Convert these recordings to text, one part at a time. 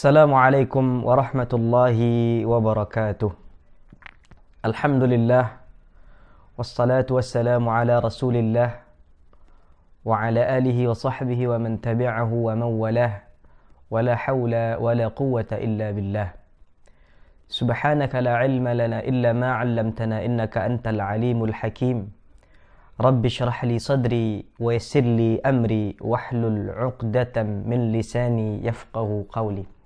Assalamualaikum warahmatullahi wabarakatuh. Alhamdulillah, wassalatu wassalamu ala rasulillah wa ala alihi wa sahbihi wa man tabi'ahu wa man walah, wa la hawla wa la quwwata illa billah. Subhanaka la ilma lana illa ma 'allamtana innaka antal alimul hakim. Rabbi shrah li sadri wa yassir li amri wahlul 'uqdatam min lisani yafqahu qawli.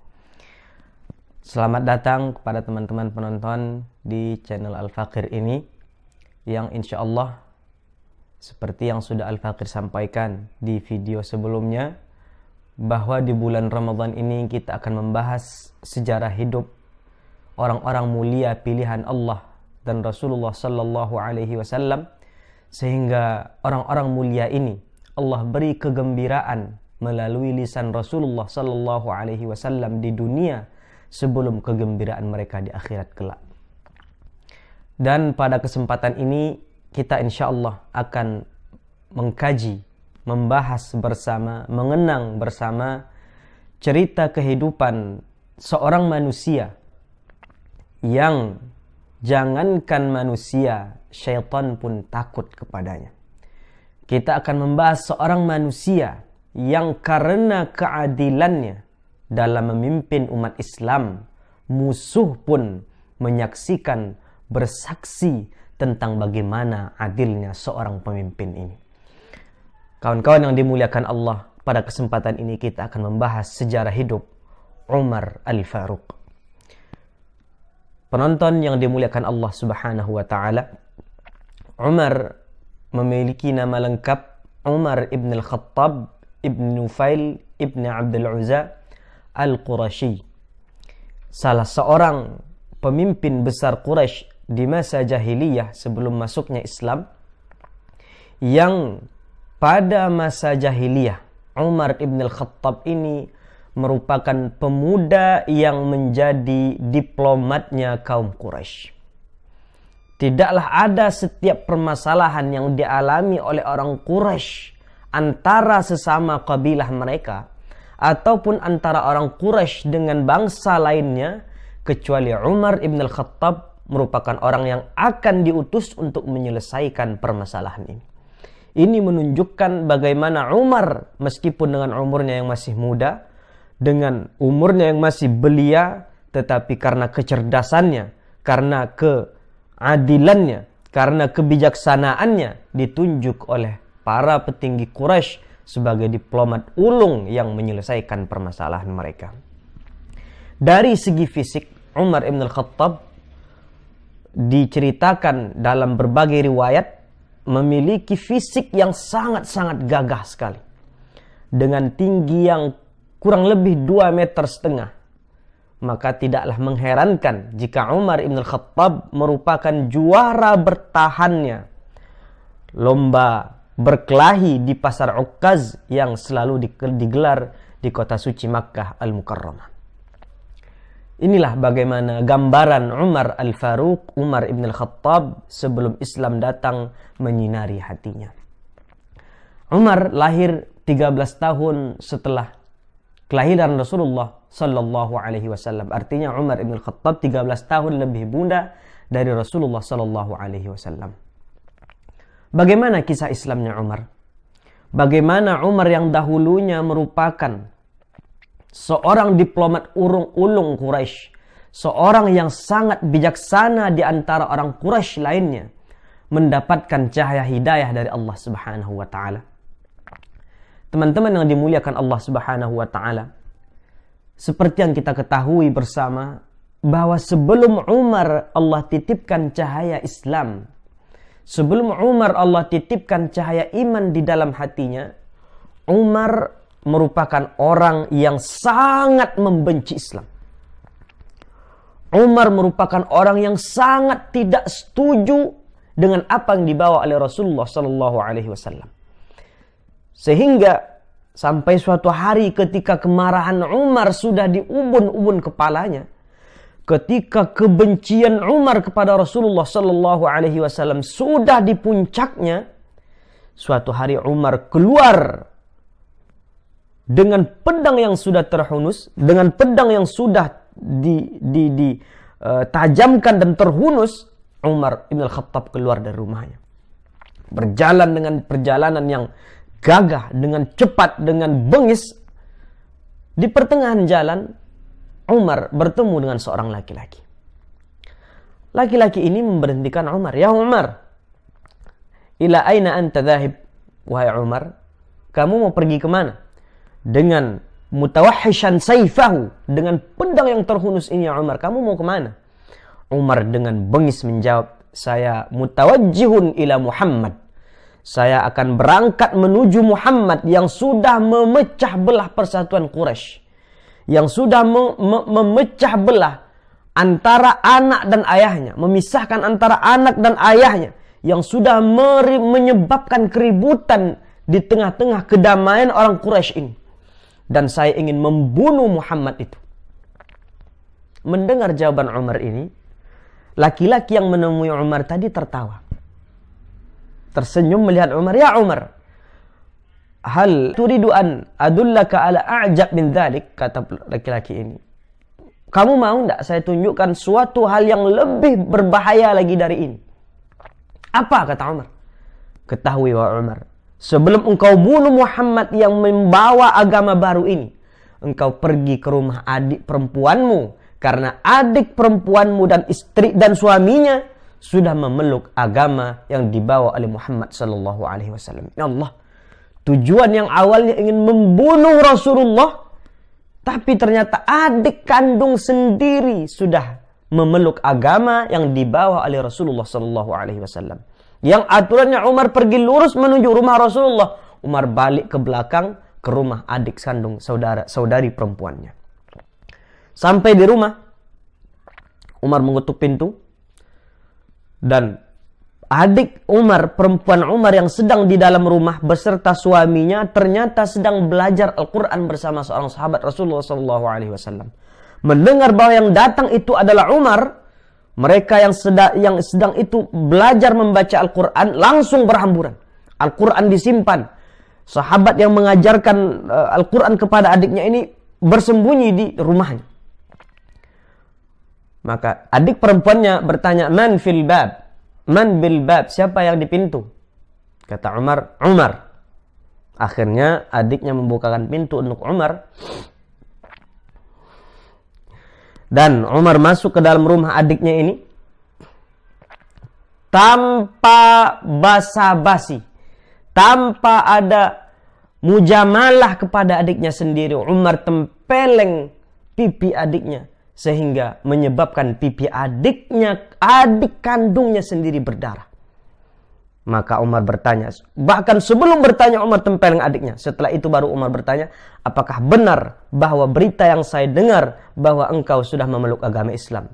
Selamat datang kepada teman-teman penonton di channel Al-Fakir ini, yang insya Allah seperti yang sudah Al-Fakir sampaikan di video sebelumnya, bahwa di bulan Ramadan ini kita akan membahas sejarah hidup orang-orang mulia pilihan Allah dan Rasulullah Sallallahu Alaihi Wasallam, sehingga orang-orang mulia ini Allah beri kegembiraan melalui lisan Rasulullah Sallallahu Alaihi Wasallam di dunia sebelum kegembiraan mereka di akhirat kelak. Dan pada kesempatan ini kita insya Allah akan mengkaji, membahas bersama, mengenang bersama cerita kehidupan seorang manusia yang jangankan manusia, syaitan pun takut kepadanya. Kita akan membahas seorang manusia yang karena keadilannya dalam memimpin umat Islam, musuh pun menyaksikan, bersaksi tentang bagaimana adilnya seorang pemimpin ini. Kawan-kawan yang dimuliakan Allah, pada kesempatan ini kita akan membahas sejarah hidup Umar Al-Faruq. Penonton yang dimuliakan Allah Subhanahu wa taala, Umar memiliki nama lengkap Umar ibn al-Khattab ibn Nufail ibn Abdul Uzza Al-Qurashi, salah seorang pemimpin besar Quraisy di masa jahiliyah sebelum masuknya Islam, yang pada masa jahiliyah Umar ibn al-Khattab ini merupakan pemuda yang menjadi diplomatnya kaum Quraisy. Tidaklah ada setiap permasalahan yang dialami oleh orang Quraisy antara sesama kabilah mereka ataupun antara orang Quraisy dengan bangsa lainnya, kecuali Umar ibn al-Khattab merupakan orang yang akan diutus untuk menyelesaikan permasalahan ini. Ini menunjukkan bagaimana Umar, meskipun dengan umurnya yang masih muda, dengan umurnya yang masih belia, tetapi karena kecerdasannya, karena keadilannya, karena kebijaksanaannya, ditunjuk oleh para petinggi Quraisy sebagai diplomat ulung yang menyelesaikan permasalahan mereka. Dari segi fisik, Umar ibn al-Khattab diceritakan dalam berbagai riwayat memiliki fisik yang sangat-sangat gagah sekali, dengan tinggi yang kurang lebih 2,5 meter. Maka tidaklah mengherankan jika Umar ibn al-Khattab merupakan juara bertahannya lomba berkelahi di pasar Uqaz yang selalu digelar di kota suci Makkah Al-Mukarramah. Inilah bagaimana gambaran Umar Al-Faruq, Umar ibn al-Khattab sebelum Islam datang menyinari hatinya. Umar lahir 13 tahun setelah kelahiran Rasulullah Sallallahu Alaihi Wasallam. Artinya Umar ibn al-Khattab 13 tahun lebih muda dari Rasulullah Sallallahu Alaihi Wasallam. Bagaimana kisah Islamnya Umar? Bagaimana Umar yang dahulunya merupakan seorang diplomat ulung Quraisy, seorang yang sangat bijaksana di antara orang Quraisy lainnya, mendapatkan cahaya hidayah dari Allah Subhanahu wa taala. Teman-teman yang dimuliakan Allah Subhanahu wa taala, seperti yang kita ketahui bersama bahwa sebelum Umar Allah titipkan cahaya Islam, sebelum Umar Allah titipkan cahaya iman di dalam hatinya, Umar merupakan orang yang sangat membenci Islam. Umar merupakan orang yang sangat tidak setuju dengan apa yang dibawa oleh Rasulullah Sallallahu Alaihi Wasallam. Sehingga sampai suatu hari ketika kemarahan Umar sudah di ubun-ubun kepalanya, ketika kebencian Umar kepada Rasulullah Sallallahu Alaihi Wasallam sudah di puncaknya, suatu hari Umar keluar dengan pedang yang sudah terhunus, dengan pedang yang sudah ditajamkan dan terhunus, Umar Ibn Khattab keluar dari rumahnya. Berjalan dengan perjalanan yang gagah, dengan cepat, dengan bengis. Di pertengahan jalan, Umar bertemu dengan seorang laki-laki. Laki-laki ini memberhentikan Umar. Ya Umar, ila aina anta dhahib? Wahai Umar, kamu mau pergi kemana? Dengan mutawahhishan sayfahu, dengan pedang yang terhunus ini, ya Umar, kamu mau kemana? Umar dengan bengis menjawab, saya mutawajjihun ila Muhammad. Saya akan berangkat menuju Muhammad yang sudah memecah belah persatuan Quraisy, yang sudah memecah belah antara anak dan ayahnya, memisahkan antara anak dan ayahnya, yang sudah menyebabkan keributan di tengah-tengah kedamaian orang Quraisy ini. Dan saya ingin membunuh Muhammad itu. Mendengar jawaban Umar ini, laki-laki yang menemui Umar tadi tertawa. Tersenyum melihat Umar. Ya Umar, hal turidu an adullaka ala a'jab min dhalik? Kata laki-laki ini, kamu mau tidak saya tunjukkan suatu hal yang lebih berbahaya lagi dari ini? Apa? Kata Umar. Ketahui wahai Umar, sebelum engkau bunuh Muhammad yang membawa agama baru ini, engkau pergi ke rumah adik perempuanmu, karena adik perempuanmu dan istri dan suaminya sudah memeluk agama yang dibawa oleh Muhammad sallallahu alaihi wasallam. Ya Allah, tujuan yang awalnya ingin membunuh Rasulullah, tapi ternyata adik kandung sendiri sudah memeluk agama yang dibawa oleh Rasulullah sallallahu alaihi wasallam. Yang aturannya Umar pergi lurus menuju rumah Rasulullah, Umar balik ke belakang ke rumah adik kandung saudari perempuannya. Sampai di rumah, Umar mengetuk pintu, dan adik Umar, perempuan Umar yang sedang di dalam rumah beserta suaminya, ternyata sedang belajar Al-Quran bersama seorang sahabat Rasulullah SAW. Mendengar bahwa yang datang itu adalah Umar, mereka yang sedang itu belajar membaca Al-Quran langsung berhamburan. Al-Quran disimpan. Sahabat yang mengajarkan Al-Quran kepada adiknya ini bersembunyi di rumahnya. Maka adik perempuannya bertanya, man fil bab? Man bil bab? Siapa yang di pintu? Kata Umar, Umar. Akhirnya adiknya membukakan pintu untuk Umar. Dan Umar masuk ke dalam rumah adiknya ini tanpa basa-basi, tanpa ada mujamalah kepada adiknya sendiri. Umar tempeleng pipi adiknya, sehingga menyebabkan pipi adiknya, adik kandungnya sendiri berdarah. Maka Umar bertanya, bahkan sebelum bertanya Umar tempeleng adiknya. Setelah itu baru Umar bertanya, apakah benar bahwa berita yang saya dengar bahwa engkau sudah memeluk agama Islam?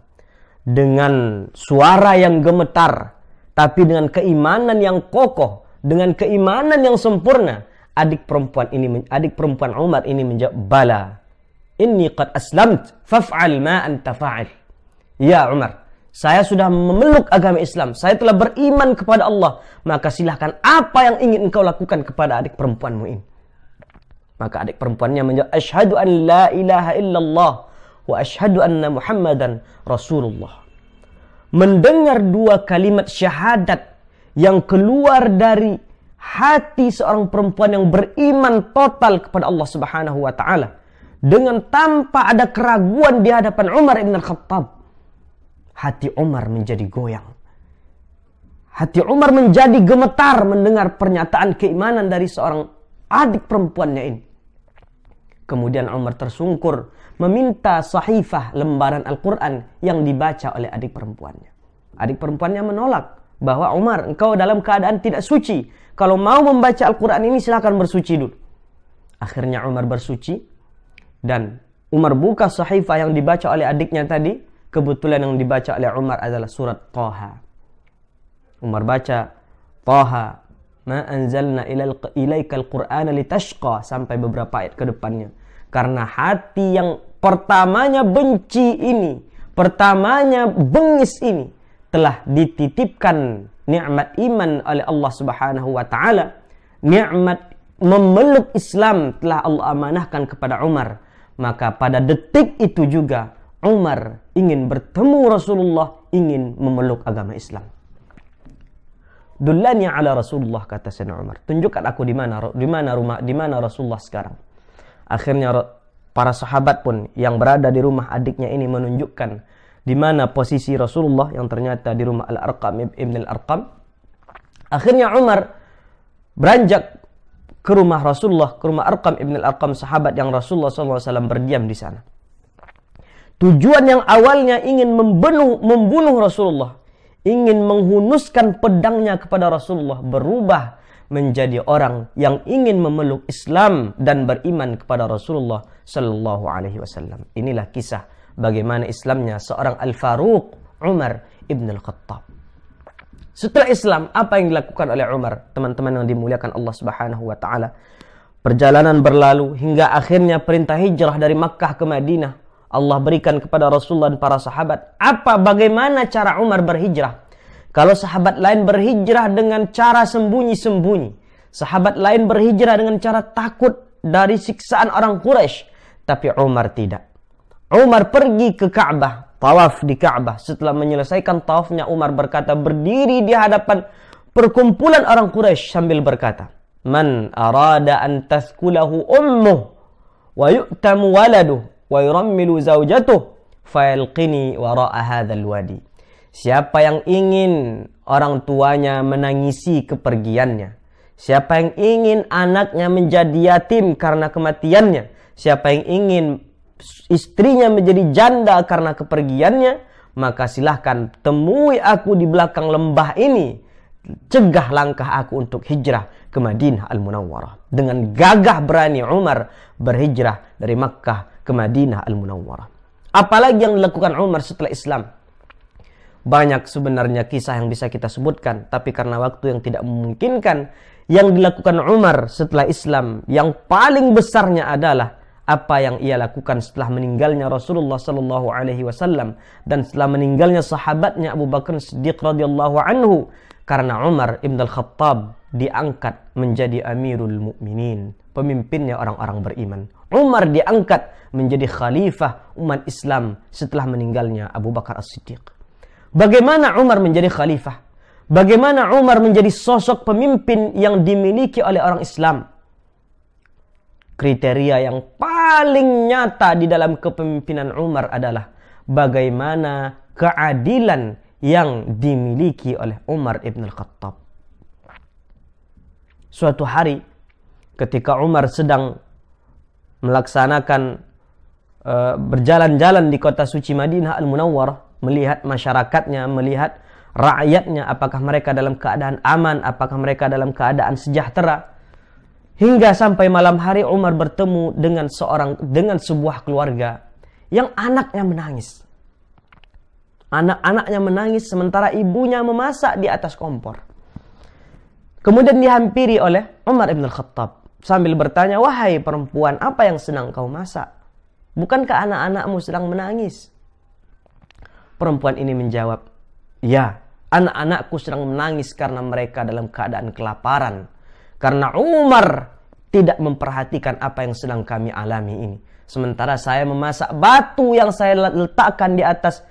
Dengan suara yang gemetar, tapi dengan keimanan yang kokoh, dengan keimanan yang sempurna, adik perempuan Umar ini menjawab, bala, inni qad aslamt, faf'al ma anta fa'il. Ya Umar, saya sudah memeluk agama Islam, saya telah beriman kepada Allah, maka silahkan apa yang ingin engkau lakukan kepada adik perempuanmu ini. Maka adik perempuannya menjawab, asyhadu an la ilaha illallah wa asyhadu anna Muhammadan Rasulullah. Mendengar dua kalimat syahadat yang keluar dari hati seorang perempuan yang beriman total kepada Allah Subhanahu wa taala, dengan tanpa ada keraguan di hadapan Umar ibn Khattab, hati Umar menjadi goyang. Hati Umar menjadi gemetar mendengar pernyataan keimanan dari seorang adik perempuannya ini. Kemudian Umar tersungkur meminta sahifah lembaran Al-Quran yang dibaca oleh adik perempuannya. Adik perempuannya menolak bahwa Umar, engkau dalam keadaan tidak suci. Kalau mau membaca Al-Quran ini silakan bersuci dulu. Akhirnya Umar bersuci. Dan Umar buka sahifah yang dibaca oleh adiknya tadi. Kebetulan yang dibaca oleh Umar adalah surat Taha. Umar baca, Taha, ma anzalna ilaikal qur'ana litashqa, sampai beberapa ayat ke depannya. Karena hati yang pertamanya benci ini, pertamanya bengis ini, telah dititipkan nikmat iman oleh Allah Subhanahu wa taala, nikmat memeluk Islam telah Allah amanahkan kepada Umar. Maka pada detik itu juga Umar ingin bertemu Rasulullah, ingin memeluk agama Islam. Dullani ala Rasulullah, kata Sayyidina Umar. Tunjukkan aku di mana Rasulullah sekarang. Akhirnya para sahabat pun yang berada di rumah adiknya ini menunjukkan di mana posisi Rasulullah, yang ternyata di rumah Al-Arqam ibn Al-Arqam. Akhirnya Umar beranjak ke rumah Rasulullah, ke rumah Arqam ibn Al-Arqam, sahabat yang Rasulullah SAW berdiam di sana. Tujuan yang awalnya ingin membunuh Rasulullah, ingin menghunuskan pedangnya kepada Rasulullah, berubah menjadi orang yang ingin memeluk Islam dan beriman kepada Rasulullah Sallallahu Alaihi Wasallam. Inilah kisah bagaimana Islamnya seorang Al-Faruq Umar ibn Al-Khattab. Setelah Islam, apa yang dilakukan oleh Umar? Teman-teman yang dimuliakan Allah Subhanahu wa taala. Perjalanan berlalu hingga akhirnya perintah hijrah dari Makkah ke Madinah Allah berikan kepada Rasulullah dan para sahabat. Bagaimana cara Umar berhijrah? Kalau sahabat lain berhijrah dengan cara sembunyi-sembunyi, sahabat lain berhijrah dengan cara takut dari siksaan orang Quraisy, tapi Umar tidak. Umar pergi ke Ka'bah, tawaf di Ka'bah. Setelah menyelesaikan tawafnya, Umar berkata, berdiri di hadapan perkumpulan orang Quraisy sambil berkata, "Man arada an tathkulahu ummuh wa yu'tamu waladuh wa yurammilu zawjatuh fayalqini wara'a hadzal wadi." Siapa yang ingin orang tuanya menangisi kepergiannya, siapa yang ingin anaknya menjadi yatim karena kematiannya, siapa yang ingin istrinya menjadi janda karena kepergiannya, maka silahkan temui aku di belakang lembah ini. Cegah langkah aku untuk hijrah ke Madinah Al-Munawwarah. Dengan gagah berani Umar berhijrah dari Makkah ke Madinah Al-Munawwarah. Apalagi yang dilakukan Umar setelah Islam? Banyak sebenarnya kisah yang bisa kita sebutkan, tapi karena waktu yang tidak memungkinkan, yang dilakukan Umar setelah Islam yang paling besarnya adalah apa yang ia lakukan setelah meninggalnya Rasulullah sallallahu alaihi wasallam dan setelah meninggalnya sahabatnya Abu Bakar Siddiq radhiyallahu anhu, karena Umar ibn Al-Khattab diangkat menjadi Amirul Mukminin, pemimpinnya orang-orang beriman. Umar diangkat menjadi khalifah umat Islam setelah meninggalnya Abu Bakar As-Siddiq. Bagaimana Umar menjadi khalifah? Bagaimana Umar menjadi sosok pemimpin yang dimiliki oleh orang Islam? Kriteria yang paling nyata di dalam kepemimpinan Umar adalah bagaimana keadilan yang dimiliki oleh Umar ibn Al-Khattab. Suatu hari ketika Umar sedang melaksanakan berjalan-jalan di kota suci Madinah Al-Munawwarah, melihat masyarakatnya, melihat rakyatnya, apakah mereka dalam keadaan aman, apakah mereka dalam keadaan sejahtera. Hingga sampai malam hari Umar bertemu dengan sebuah keluarga yang anaknya menangis. Anak-anaknya menangis sementara ibunya memasak di atas kompor. Kemudian dihampiri oleh Umar ibn Al-Khattab sambil bertanya, "Wahai perempuan, apa yang sedang kau masak? Bukankah anak-anakmu sedang menangis?" Perempuan ini menjawab, "Ya, anak-anakku sedang menangis karena mereka dalam keadaan kelaparan. Karena Umar tidak memperhatikan apa yang sedang kami alami ini. Sementara saya memasak batu yang saya letakkan di atas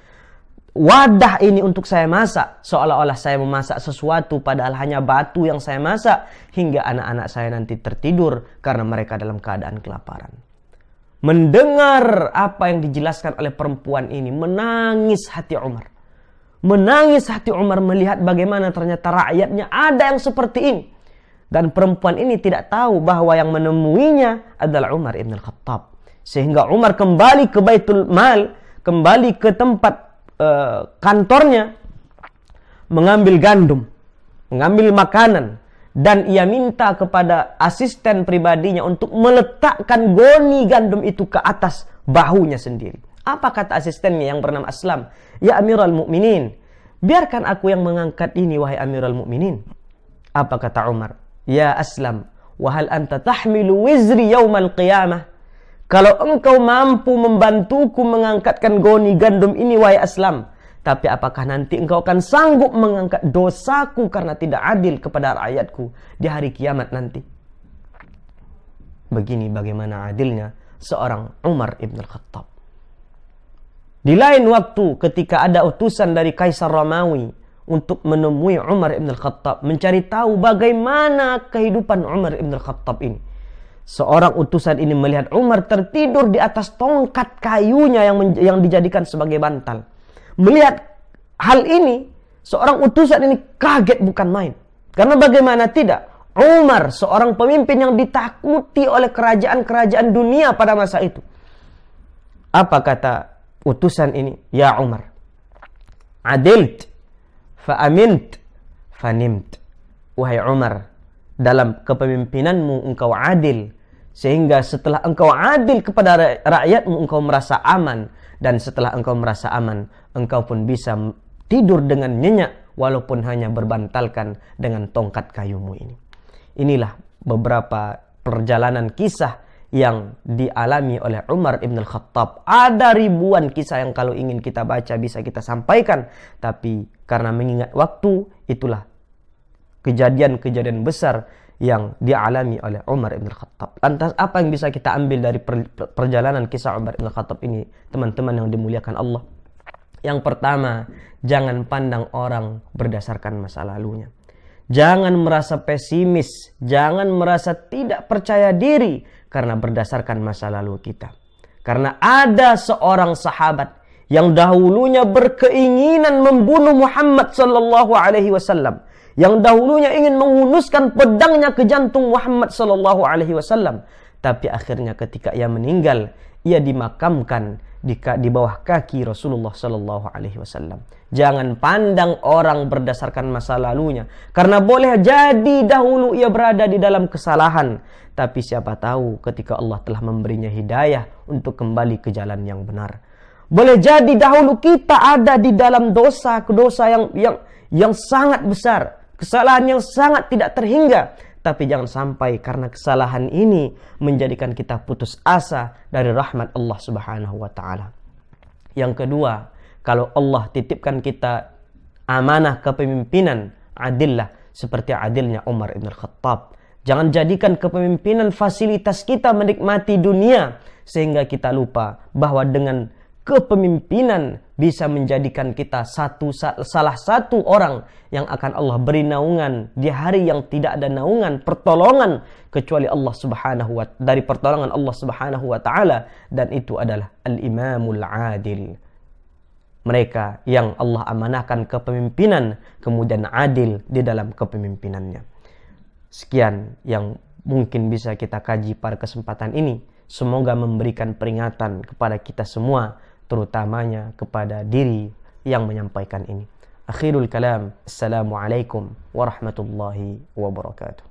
wadah ini untuk saya masak. Seolah-olah saya memasak sesuatu padahal hanya batu yang saya masak. Hingga anak-anak saya nanti tertidur karena mereka dalam keadaan kelaparan." Mendengar apa yang dijelaskan oleh perempuan ini, menangis hati Umar. Menangis hati Umar melihat bagaimana ternyata rakyatnya ada yang seperti ini. Dan perempuan ini tidak tahu bahwa yang menemuinya adalah Umar ibn Al-Khattab. Sehingga Umar kembali ke Baitul Mal, kembali ke tempat kantornya, mengambil gandum, mengambil makanan. Dan ia minta kepada asisten pribadinya untuk meletakkan goni gandum itu ke atas bahunya sendiri. Apa kata asistennya yang bernama Aslam? "Ya Amirul Mukminin, biarkan aku yang mengangkat ini, wahai Amirul Mukminin." Apa kata Umar? "Ya Aslam, wahal anta tahmilu wizri yaumal qiyamah." Kalau engkau mampu membantuku mengangkatkan goni gandum ini, wahai Aslam, tapi apakah nanti engkau akan sanggup mengangkat dosaku karena tidak adil kepada rakyatku di hari kiamat nanti? Begini bagaimana adilnya seorang Umar ibn al-Khattab. Di lain waktu ketika ada utusan dari Kaisar Romawi untuk menemui Umar ibn al-Khattab, mencari tahu bagaimana kehidupan Umar ibn al-Khattab ini. Seorang utusan ini melihat Umar tertidur di atas tongkat kayunya yang dijadikan sebagai bantal. Melihat hal ini, seorang utusan ini kaget bukan main. Karena bagaimana tidak, Umar seorang pemimpin yang ditakuti oleh kerajaan-kerajaan dunia pada masa itu. Apa kata utusan ini? Ya Umar, adilt fa'amint fanimt. Wahai Umar, dalam kepemimpinanmu engkau adil, sehingga setelah engkau adil kepada rakyatmu engkau merasa aman, dan setelah engkau merasa aman engkau pun bisa tidur dengan nyenyak walaupun hanya berbantalkan dengan tongkat kayumu ini. Inilah beberapa perjalanan kisah yang dialami oleh Umar ibn al-Khattab. Ada ribuan kisah yang kalau ingin kita baca bisa kita sampaikan, tapi karena mengingat waktu, itulah kejadian-kejadian besar yang dialami oleh Umar ibn al-Khattab. Lantas apa yang bisa kita ambil dari perjalanan kisah Umar ibn al-Khattab ini, teman-teman yang dimuliakan Allah? Yang pertama, jangan pandang orang berdasarkan masa lalunya. Jangan merasa pesimis, jangan merasa tidak percaya diri karena berdasarkan masa lalu kita. Karena ada seorang sahabat yang dahulunya berkeinginan membunuh Muhammad sallallahu alaihi wasallam, yang dahulunya ingin menghunuskan pedangnya ke jantung Muhammad sallallahu alaihi wasallam, tapi akhirnya ketika ia meninggal, ia dimakamkan di bawah kaki Rasulullah sallallahu alaihi wasallam. Jangan pandang orang berdasarkan masa lalunya, karena boleh jadi dahulu ia berada di dalam kesalahan, tapi siapa tahu ketika Allah telah memberinya hidayah untuk kembali ke jalan yang benar. Boleh jadi dahulu kita ada di dalam dosa yang sangat besar, kesalahan yang sangat tidak terhingga, tapi jangan sampai karena kesalahan ini menjadikan kita putus asa dari rahmat Allah Subhanahu wa taala. Yang kedua, kalau Allah titipkan kita amanah kepemimpinan, adillah seperti adilnya Umar ibn al-Khattab. Jangan jadikan kepemimpinan fasilitas kita menikmati dunia sehingga kita lupa bahwa dengan kepemimpinan bisa menjadikan kita salah satu orang yang akan Allah beri naungan di hari yang tidak ada naungan, pertolongan kecuali Allah Subhanahu wa dari pertolongan Allah Subhanahu wa taala, dan itu adalah al-imamul adil. Mereka yang Allah amanahkan kepemimpinan kemudian adil di dalam kepemimpinannya. Sekian yang mungkin bisa kita kaji pada kesempatan ini. Semoga memberikan peringatan kepada kita semua, terutamanya kepada diri yang menyampaikan ini. Akhirul kalam, assalamualaikum warahmatullahi wabarakatuh.